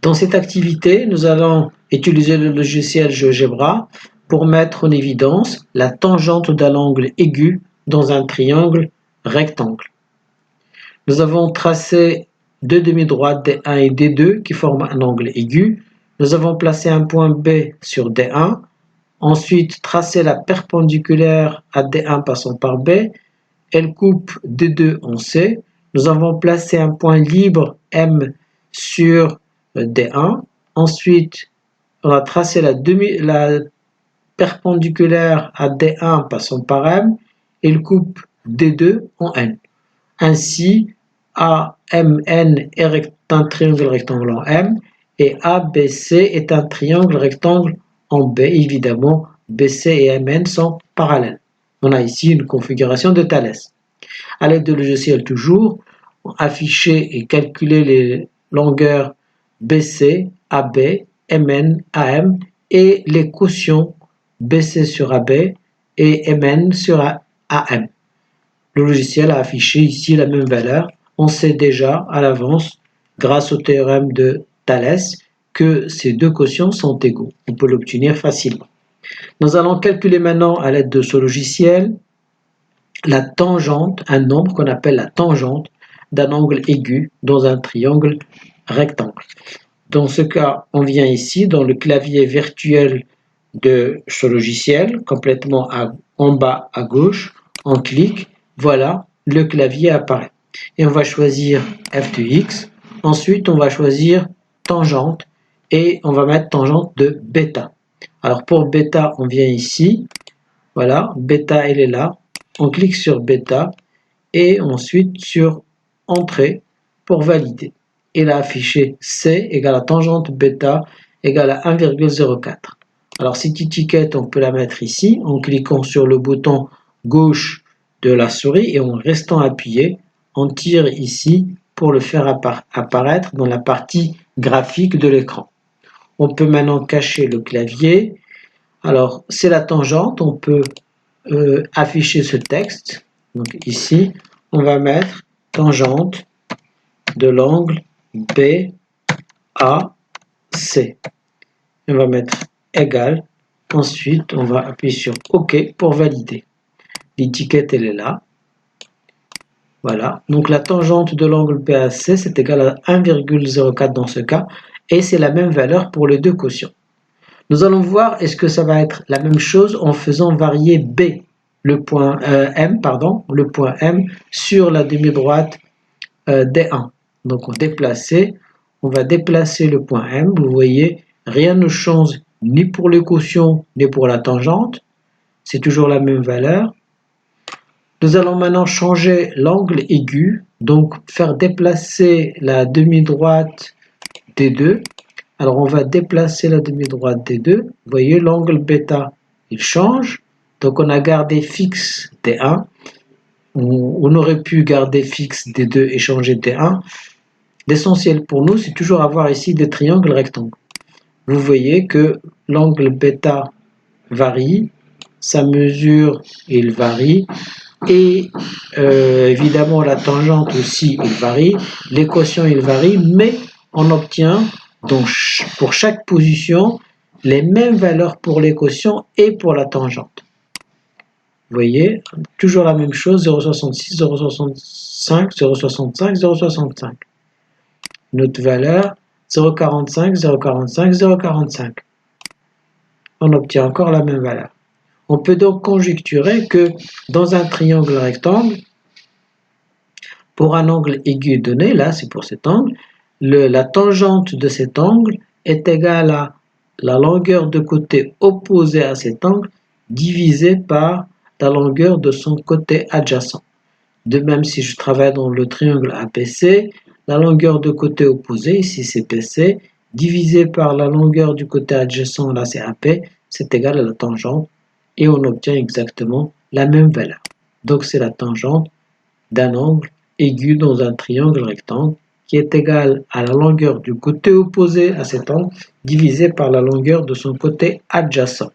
Dans cette activité, nous allons utiliser le logiciel GeoGebra pour mettre en évidence la tangente d'un angle aigu dans un triangle rectangle. Nous avons tracé deux demi-droites D1 et D2 qui forment un angle aigu. Nous avons placé un point B sur D1, ensuite tracé la perpendiculaire à D1 passant par B. Elle coupe D2 en C. Nous avons placé un point libre M sur D1. Ensuite, on a tracé la perpendiculaire à D1 passant par M. Elle coupe D2 en N. Ainsi, AMN est un triangle rectangle en M et ABC est un triangle rectangle en B. Évidemment, BC et MN sont parallèles. On a ici une configuration de Thalès. À l'aide de logiciel toujours, afficher et calculer les longueurs BC, AB, MN, AM et les quotients BC sur AB et MN sur AM. Le logiciel a affiché ici la même valeur. On sait déjà à l'avance, grâce au théorème de Thalès, que ces deux quotients sont égaux. On peut l'obtenir facilement. Nous allons calculer maintenant à l'aide de ce logiciel la tangente, un nombre qu'on appelle la tangente d'un angle aigu dans un triangle rectangle. Dans ce cas, on vient ici dans le clavier virtuel de ce logiciel, complètement en bas à gauche, on clique, voilà, le clavier apparaît. Et on va choisir f de x, ensuite on va choisir tangente et on va mettre tangente de bêta. Alors pour bêta, on vient ici, voilà, bêta elle est là, on clique sur bêta et ensuite sur entrée pour valider. Il a affiché C égale à tangente bêta égale à 1,04. Alors cette étiquette, on peut la mettre ici en cliquant sur le bouton gauche de la souris et en restant appuyé, on tire ici pour le faire apparaître dans la partie graphique de l'écran. On peut maintenant cacher le clavier. Alors c'est la tangente, on peut afficher ce texte. Donc ici, on va mettre tangente de l'angle BAC. On va mettre égal. Ensuite, on va appuyer sur OK pour valider. L'étiquette, elle est là. Voilà. Donc la tangente de l'angle BAC, c'est égal à 1,04 dans ce cas. Et c'est la même valeur pour les deux quotients. Nous allons voir est-ce que ça va être la même chose en faisant varier B, le point M sur la demi-droite D1. Donc on va déplacer le point M. Vous voyez, rien ne change ni pour le quotient ni pour la tangente. C'est toujours la même valeur. Nous allons maintenant changer l'angle aigu, donc faire déplacer la demi-droite D2. Alors on va déplacer la demi-droite D2. Vous voyez, l'angle bêta, il change. Donc on a gardé fixe D1. On aurait pu garder fixe D2 et changer D1. L'essentiel pour nous, c'est toujours avoir ici des triangles rectangles. Vous voyez que l'angle bêta varie, sa mesure, il varie. Et évidemment, la tangente aussi, il varie. L'équation, il varie, mais on obtient donc pour chaque position les mêmes valeurs pour l'équation et pour la tangente. Vous voyez, toujours la même chose, 0,66, 0,65, 0,65, 0,65. Notre valeur, 0,45, 0,45, 0,45. On obtient encore la même valeur. On peut donc conjecturer que dans un triangle rectangle, pour un angle aigu donné, là c'est pour cet angle, la tangente de cet angle est égale à la longueur de côté opposée à cet angle divisée par la longueur de son côté adjacent. De même, si je travaille dans le triangle APC, la longueur de côté opposé, ici c'est PC, divisé par la longueur du côté adjacent, là c'est AP, c'est égal à la tangente, et on obtient exactement la même valeur. Donc c'est la tangente d'un angle aigu dans un triangle rectangle qui est égale à la longueur du côté opposé à cet angle divisé par la longueur de son côté adjacent.